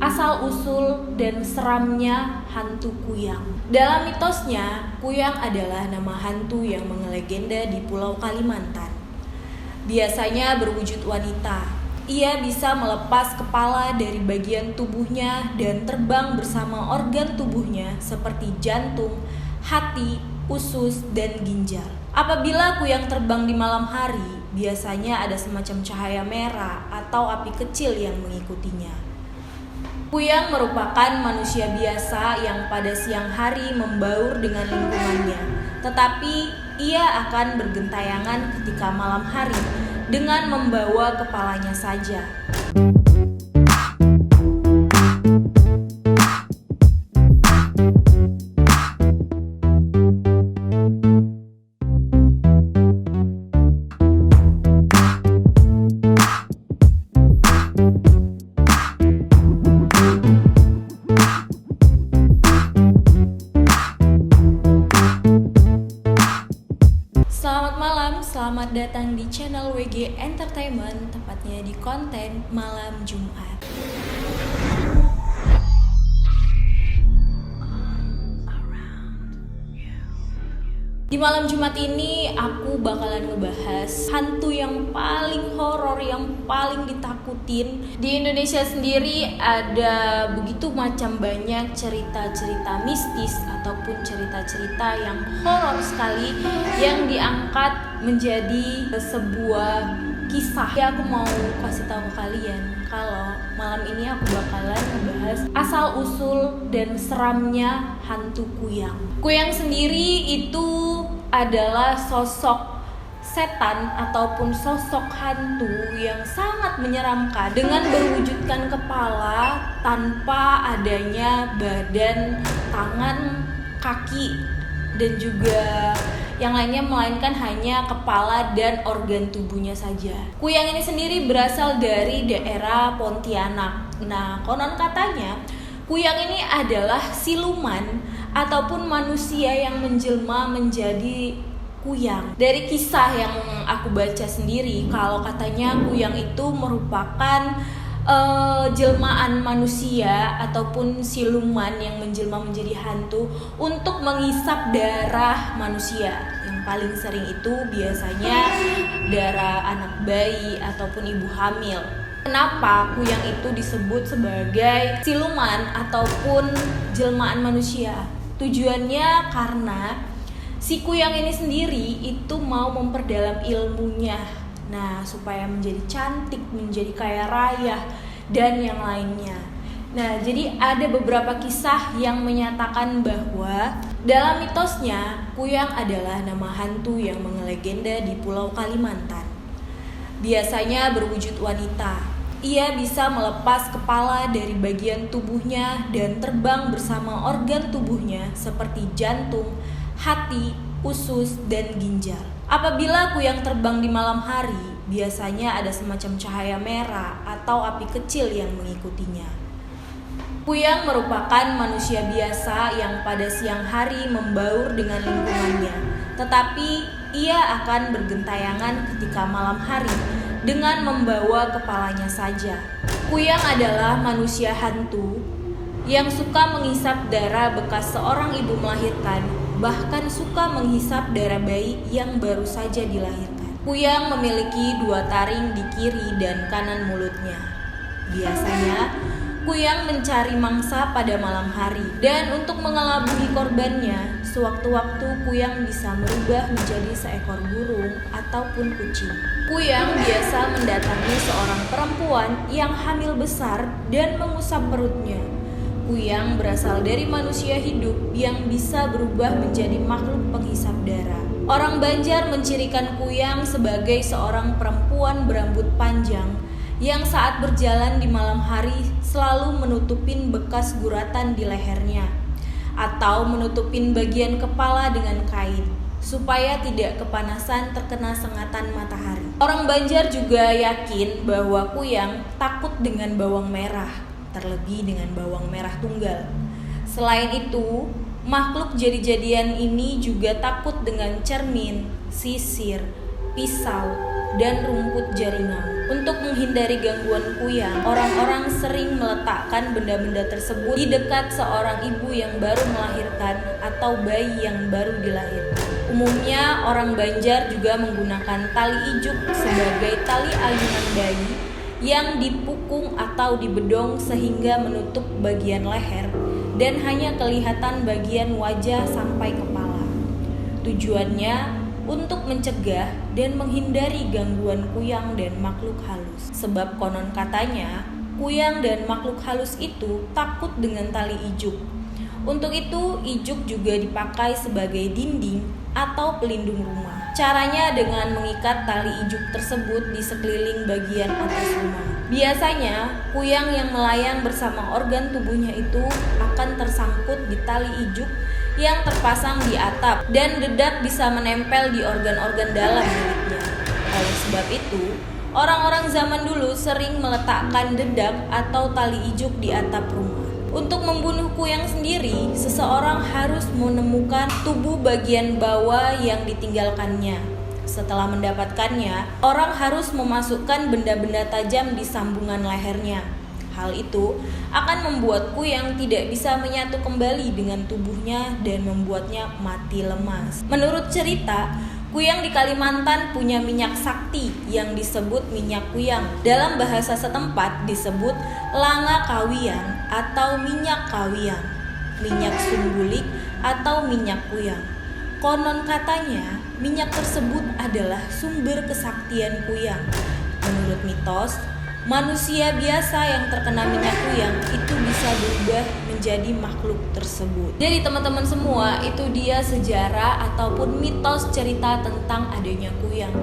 Asal-usul dan seramnya hantu Kuyang. Dalam mitosnya, Kuyang adalah nama hantu yang mengelegenda di Pulau Kalimantan. Biasanya berwujud wanita. Ia bisa melepas kepala dari bagian tubuhnya dan terbang bersama organ tubuhnya seperti jantung, hati, usus, dan ginjal. Apabila Kuyang terbang di malam hari, biasanya ada semacam cahaya merah atau api kecil yang mengikutinya. Kuyang merupakan manusia biasa yang pada siang hari membaur dengan lingkungannya, tetapi ia akan bergentayangan ketika malam hari dengan membawa kepalanya saja. Selamat malam, selamat datang di channel WG Entertainment, tepatnya di konten Malam Jumat. Di malam Jumat ini aku bakalan ngebahas hantu yang paling horor, yang paling ditakutin. Di Indonesia sendiri ada begitu macam banyak cerita-cerita mistis ataupun cerita-cerita yang horor sekali yang diangkat menjadi sebuah kisah. Ya, aku mau kasih tahu ke kalian kalau malam ini aku bakalan ngebahas asal-usul dan seramnya hantu Kuyang. Kuyang sendiri itu adalah sosok setan ataupun sosok hantu yang sangat menyeramkan dengan berwujudkan kepala tanpa adanya badan, tangan, kaki, dan juga yang lainnya, melainkan hanya kepala dan organ tubuhnya saja. Kuyang ini sendiri berasal dari daerah Pontianak. Nah, konon katanya Kuyang ini adalah siluman ataupun manusia yang menjelma menjadi Kuyang. Dari kisah yang aku baca sendiri, kalau katanya Kuyang itu merupakan jelmaan manusia ataupun siluman yang menjelma menjadi hantu untuk menghisap darah manusia. Yang paling sering itu biasanya darah anak bayi ataupun ibu hamil. Kenapa Kuyang itu disebut sebagai siluman ataupun jelmaan manusia? Tujuannya karena si Kuyang ini sendiri itu mau memperdalam ilmunya. Nah, supaya menjadi cantik, menjadi kaya raya, dan yang lainnya. Nah, jadi ada beberapa kisah yang menyatakan bahwa dalam mitosnya, Kuyang adalah nama hantu yang mengelegenda di Pulau Kalimantan. Biasanya berwujud wanita. Ia bisa melepas kepala dari bagian tubuhnya dan terbang bersama organ tubuhnya seperti jantung, hati, usus, dan ginjal. Apabila Kuyang terbang di malam hari, biasanya ada semacam cahaya merah atau api kecil yang mengikutinya. Kuyang merupakan manusia biasa yang pada siang hari membaur dengan lingkungannya, tetapi ia akan bergentayangan ketika malam hari dengan membawa kepalanya saja. Kuyang adalah manusia hantu yang suka menghisap darah bekas seorang ibu melahirkan, bahkan suka menghisap darah bayi yang baru saja dilahirkan. Kuyang memiliki 2 taring di kiri dan kanan mulutnya. Biasanya, Kuyang mencari mangsa pada malam hari, dan untuk mengelabui korbannya, sewaktu-waktu Kuyang bisa merubah menjadi seekor burung ataupun kucing. Kuyang biasa mendatangi seorang perempuan yang hamil besar dan mengusap perutnya. Kuyang berasal dari manusia hidup yang bisa berubah menjadi makhluk penghisap darah. Orang Banjar mencirikan Kuyang sebagai seorang perempuan berambut panjang yang saat berjalan di malam hari selalu menutupin bekas guratan di lehernya atau menutupin bagian kepala dengan kain supaya tidak kepanasan terkena sengatan matahari. Orang Banjar juga yakin bahwa Kuyang takut dengan bawang merah, terlebih dengan bawang merah tunggal. Selain itu, makhluk jadi-jadian ini juga takut dengan cermin, sisir, pisau, dan rumput jaringau. Untuk menghindari gangguan kuyang, orang-orang sering meletakkan benda-benda tersebut di dekat seorang ibu yang baru melahirkan atau bayi yang baru dilahirkan. Umumnya orang Banjar juga menggunakan tali ijuk sebagai tali ayunan bayi yang dipukung atau dibedong sehingga menutup bagian leher dan hanya kelihatan bagian wajah sampai kepala. Tujuannya untuk mencegah dan menghindari gangguan kuyang dan makhluk halus. Sebab konon katanya, kuyang dan makhluk halus itu takut dengan tali ijuk. Untuk itu, ijuk juga dipakai sebagai dinding atau pelindung rumah. Caranya dengan mengikat tali ijuk tersebut di sekeliling bagian atas rumah. Biasanya, kuyang yang melayang bersama organ tubuhnya itu akan tersangkut di tali ijuk yang terpasang di atap dan dedak bisa menempel di organ-organ dalam miliknya. Oleh sebab itu, orang-orang zaman dulu sering meletakkan dedak atau tali ijuk di atap rumah. Untuk membunuh kuyang sendiri, seseorang harus menemukan tubuh bagian bawah yang ditinggalkannya. Setelah mendapatkannya, orang harus memasukkan benda-benda tajam di sambungan lehernya. Hal itu akan membuat kuyang tidak bisa menyatu kembali dengan tubuhnya dan membuatnya mati lemas. Menurut cerita, kuyang di Kalimantan punya minyak sakti yang disebut minyak kuyang. Dalam bahasa setempat disebut langa kawiyan atau minyak kawiyan, minyak sumbulik atau minyak kuyang. Konon katanya, minyak tersebut adalah sumber kesaktian kuyang. Menurut mitos, manusia biasa yang terkena minyak kuyang itu bisa berubah menjadi makhluk tersebut. Jadi teman-teman semua, itu dia sejarah ataupun mitos cerita tentang adanya kuyang.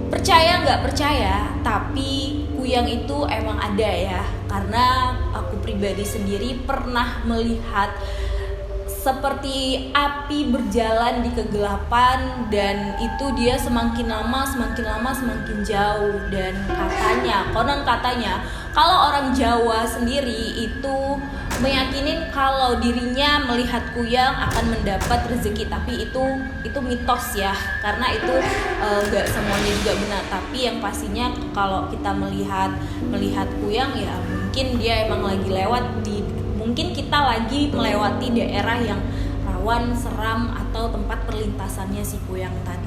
Percaya nggak percaya, tapi kuyang itu emang ada ya. Karena aku pribadi sendiri pernah melihat seperti api berjalan di kegelapan, dan itu dia semakin lama semakin jauh. Dan konon katanya kalau orang Jawa sendiri itu meyakinin kalau dirinya melihat kuyang akan mendapat rezeki, tapi itu mitos ya, karena itu nggak semuanya juga benar. Tapi yang pastinya kalau kita melihat kuyang ya mungkin dia emang lagi mungkin kita lagi melewati daerah yang rawan, seram, atau tempat perlintasannya si kuyang tadi.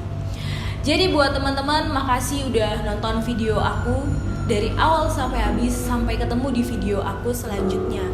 Jadi buat teman-teman, makasih udah nonton video aku dari awal sampai habis. Sampai ketemu di video aku selanjutnya.